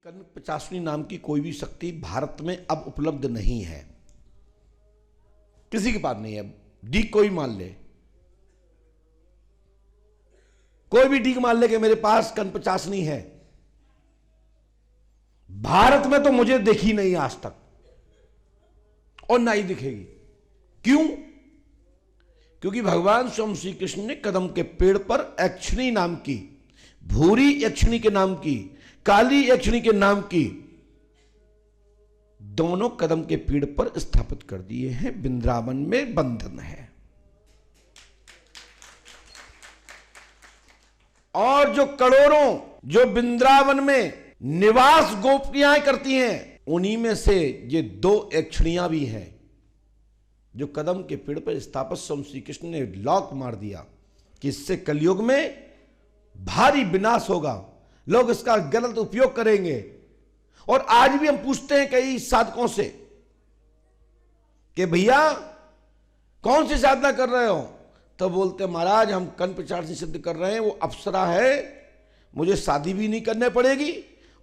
कनक पचासनी नाम की कोई भी शक्ति भारत में अब उपलब्ध नहीं है, किसी के पास नहीं है। डी कोई मान ले, कोई भी डी मान ले कि मेरे पास कनक पचासनी है, भारत में तो मुझे देखी नहीं आज तक और ना ही दिखेगी। क्यों? क्योंकि भगवान स्वयं श्री कृष्ण ने कदम के पेड़ पर यक्षिणी नाम की, भूरी यक्षिणी के नाम की, काली यक्षिणी के नाम की दोनों कदम के पेड़ पर स्थापित कर दिए हैं। वृंदावन में बंधन है और जो करोड़ों जो वृंदावन में निवास गोपियां करती हैं, उन्हीं में से ये दो यक्षिणियां भी हैं जो कदम के पेड़ पर स्थापित स्वयं श्री कृष्ण ने लॉक मार दिया कि इससे कलयुग में भारी विनाश होगा, लोग इसका गलत उपयोग करेंगे। और आज भी हम पूछते हैं कई साधकों से कि भैया कौन सी साधना कर रहे हो, तो बोलते महाराज हम कनक पचासनी सिद्ध कर रहे हैं, वो अप्सरा है, मुझे शादी भी नहीं करने पड़ेगी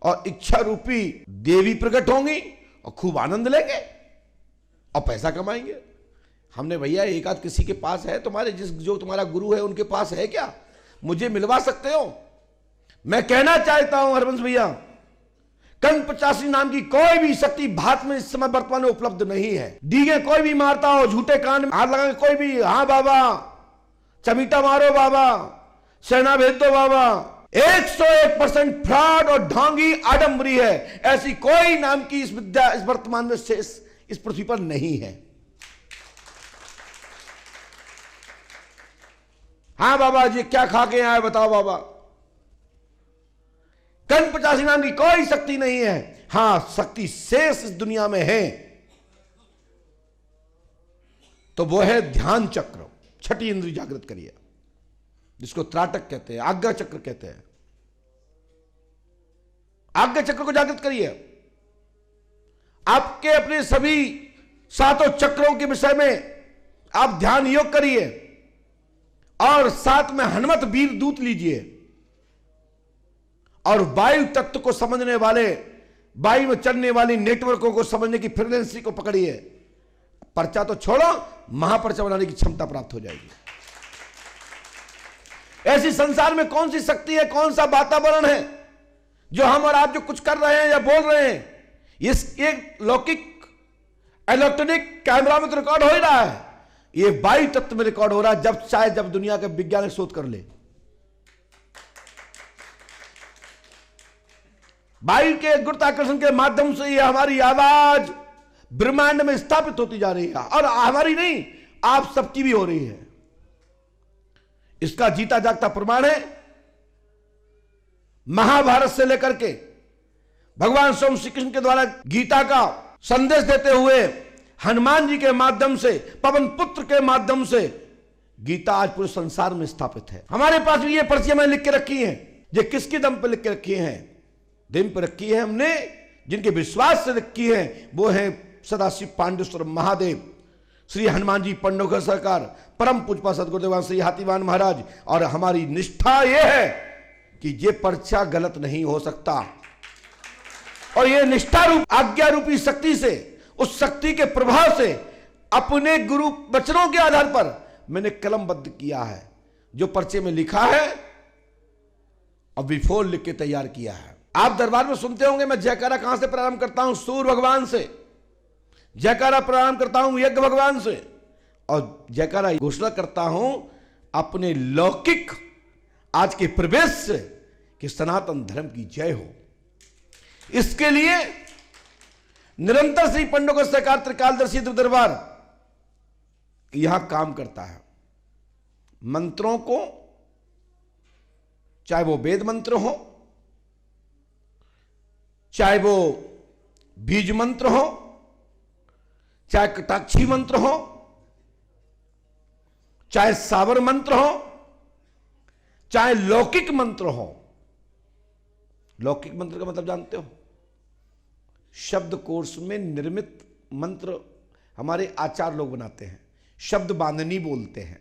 और इच्छा रूपी देवी प्रकट होंगी और खूब आनंद लेंगे और पैसा कमाएंगे। हमने भैया एक आध किसी के पास है तुम्हारे, जो तुम्हारा गुरु है उनके पास है क्या, मुझे मिलवा सकते हो? मैं कहना चाहता हूं हरबंश भैया, कनक पचासनी नाम की कोई भी शक्ति भारत में इस समय वर्तमान में उपलब्ध नहीं है। डीगे कोई भी मारता हो, झूठे कान में हाथ लगा के कोई भी, हाँ बाबा चमीटा मारो बाबा, सेना भेज दो बाबा, 101% फ्रॉड और ढोंगी आडंबरी है। ऐसी कोई नाम की इस विद्या इस वर्तमान में शेष इस पृथ्वी पर नहीं है। हाँ बाबा जी क्या खा के आए बताओ बाबा, कनक पचासनी नाम की कोई शक्ति नहीं है। हां शक्ति शेष इस दुनिया में है तो वो है ध्यान चक्र, छठी इंद्री जागृत करिए, जिसको त्राटक कहते हैं, आज्ञा चक्र कहते हैं। आज्ञा चक्र को जागृत करिए, आपके अपने सभी सातों चक्रों के विषय में आप ध्यान योग करिए और साथ में हनुमत वीर दूत लीजिए और वायु तत्व को समझने वाले, वायु में चलने वाली नेटवर्कों को समझने की फ्रीक्वेंसी को पकड़िए। पर्चा तो छोड़ो, महापर्चा बनाने की क्षमता प्राप्त हो जाएगी। ऐसी संसार में कौन सी शक्ति है, कौन सा वातावरण है जो हम और आप जो कुछ कर रहे हैं या बोल रहे हैं, ये लौकिक इलेक्ट्रॉनिक कैमरा में तो रिकॉर्ड हो ही रहा है, ये वायु तत्व में रिकॉर्ड हो रहा है। जब चाहे जब दुनिया के वैज्ञानिक शोध कर ले, वायु के गुरुत्वाकर्षण के माध्यम से ये हमारी आवाज ब्रह्मांड में स्थापित होती जा रही है और हमारी नहीं, आप सबकी भी हो रही है। इसका जीता जागता प्रमाण है महाभारत से लेकर के भगवान स्वयं श्री कृष्ण के द्वारा गीता का संदेश देते हुए हनुमान जी के माध्यम से, पवन पुत्र के माध्यम से गीता आज पूरे संसार में स्थापित है। हमारे पास भी ये पर्चियां मैंने लिख के रखी हैं, ये किसके दम पे लिख के रखी हैं? दिन पर रखी है हमने, जिनके विश्वास से रखी है वो है सदाशिव पांडेश्वर महादेव, श्री हनुमान जी पंडोकर सरकार, परम पूजपा सदगुरुदेव श्री हाथीवान महाराज। और हमारी निष्ठा यह है कि ये पर्चा गलत नहीं हो सकता और ये निष्ठा रूप आज्ञा रूपी शक्ति से, उस शक्ति के प्रभाव से अपने गुरु वचनों के आधार पर मैंने कलमबद्ध किया है। जो पर्चे में लिखा है और बिफोर लिख के तैयार किया है। आप दरबार में सुनते होंगे मैं जयकारा कहां से प्रारंभ करता हूं? सूर्य भगवान से जयकारा प्रारंभ करता हूं, यज्ञ भगवान से, और जयकारा घोषणा करता हूं अपने लौकिक आज के प्रवेश से कि सनातन धर्म की जय हो। इसके लिए निरंतर श्री पंडोकर सरकार त्रिकालदर्शी दरबार यहां काम करता है। मंत्रों को, चाहे वो वेद मंत्र हो, चाहे वो बीज मंत्र हो, चाहे कटाक्षी मंत्र हो, चाहे सावर मंत्र हो, चाहे लौकिक मंत्र हो। लौकिक मंत्र का मतलब जानते हो? शब्द कोश में निर्मित मंत्र हमारे आचार्य लोग बनाते हैं, शब्द बांधनी बोलते हैं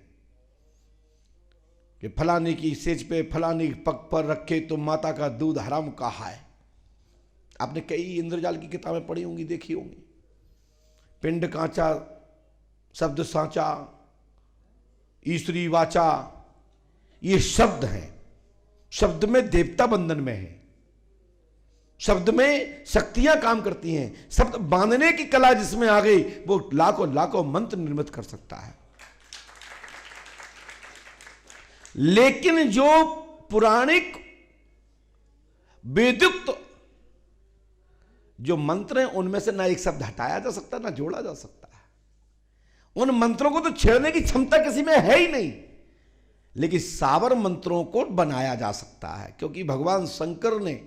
कि फलाने की सेज पे फलाने पग पर रखे तो माता का दूध हराम कहा है। आपने कई इंद्रजाल की किताबें पढ़ी होंगी, देखी होंगी। पिंड कांचा, शब्द सांचा, ईश्वरी वाचा, ये शब्द हैं। शब्द में देवता बंधन में है, शब्द में शक्तियां काम करती हैं। शब्द बांधने की कला जिसमें आ गई, वो लाखों लाखों मंत्र निर्मित कर सकता है। लेकिन जो पुराणिक वेदुक्त जो मंत्र हैं, उनमें से ना एक शब्द हटाया जा सकता, ना जोड़ा जा सकता है। उन मंत्रों को तो छेड़ने की क्षमता किसी में है ही नहीं। लेकिन सावर मंत्रों को बनाया जा सकता है, क्योंकि भगवान शंकर ने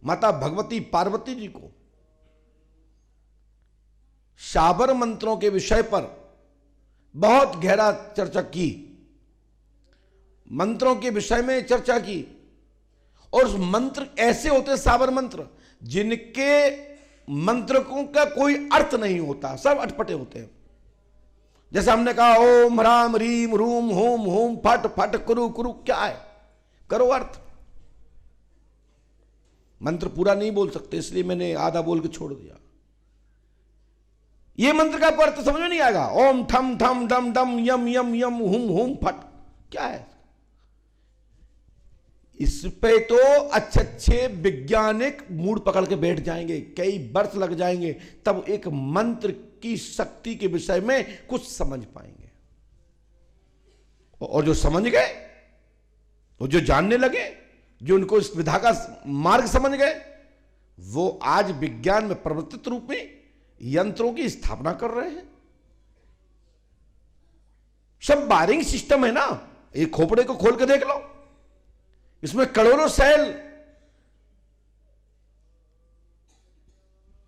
माता भगवती पार्वती जी को सावर मंत्रों के विषय पर बहुत गहरा चर्चा की, मंत्रों के विषय में चर्चा की। और उस मंत्र ऐसे होते हैं, सावर मंत्र, जिनके मंत्रकों का कोई अर्थ नहीं होता, सब अटपटे होते हैं। जैसे हमने कहा ओम ह्राम ह्रीम ह्रूम होम होम फट फट कुरु कुरु, क्या है? करो अर्थ। मंत्र पूरा नहीं बोल सकते, इसलिए मैंने आधा बोल के छोड़ दिया। ये मंत्र का अर्थ समझ में नहीं आएगा। ओम ठम ठम डम डम यम यम यम हुम हुम फट, क्या है? इस पे तो अच्छे अच्छे वैज्ञानिक मूड पकड़ के बैठ जाएंगे, कई वर्ष लग जाएंगे, तब एक मंत्र की शक्ति के विषय में कुछ समझ पाएंगे। और जो समझ गए, और जो जानने लगे, जो उनको इस विधा का मार्ग समझ गए, वो आज विज्ञान में प्रवर्तित रूप में यंत्रों की स्थापना कर रहे हैं। सब वायरिंग सिस्टम है ना। एक खोपड़े को खोल के देख लो, इसमें करोड़ों सेल,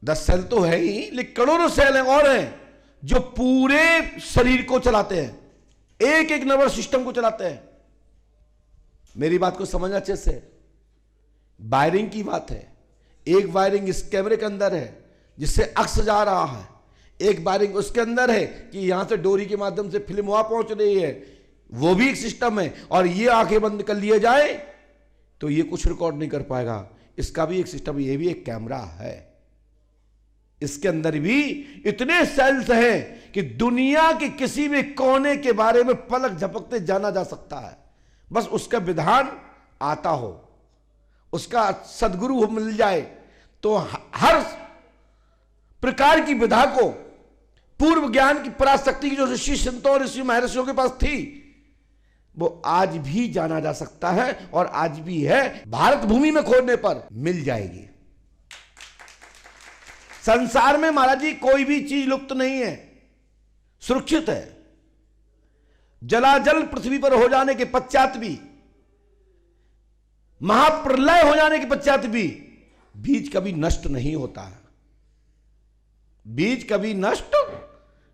10 सेल तो है ही, लेकिन करोड़ों सेल हैं और हैं जो पूरे शरीर को चलाते हैं, एक एक नर्वस सिस्टम को चलाते हैं। मेरी बात को समझना अच्छे से, वायरिंग की बात है। एक वायरिंग इस कैमरे के अंदर है जिससे अक्स जा रहा है, एक वायरिंग उसके अंदर है कि यहां से डोरी के माध्यम से फिल्म वहां पहुंच रही है, वो भी एक सिस्टम है। और ये आंखें बंद कर लिए जाए तो ये कुछ रिकॉर्ड नहीं कर पाएगा, इसका भी एक सिस्टम, ये भी एक कैमरा है। इसके अंदर भी इतने सेल्स हैं कि दुनिया के किसी भी कोने के बारे में पलक झपकते जाना जा सकता है। बस उसका विधान आता हो, उसका सद्गुरु मिल जाए, तो हर प्रकार की विधा को पूर्व ज्ञान की पराशक्ति की जो ऋषि संतों और ऋषि महर्षियों के पास थी, वो आज भी जाना जा सकता है और आज भी है। भारत भूमि में खोदने पर मिल जाएगी। संसार में महाराज जी कोई भी चीज लुप्त नहीं है, सुरक्षित है। जलाजल पृथ्वी पर हो जाने के पश्चात भी, महाप्रलय हो जाने के पश्चात भी, बीज कभी नष्ट नहीं होता है। बीज कभी नष्ट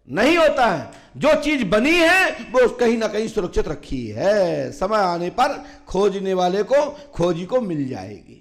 नहीं होता है। जो चीज बनी है वो कहीं ना कहीं सुरक्षित रखी है। समय आने पर खोजने वाले को खोजी को मिल जाएगी।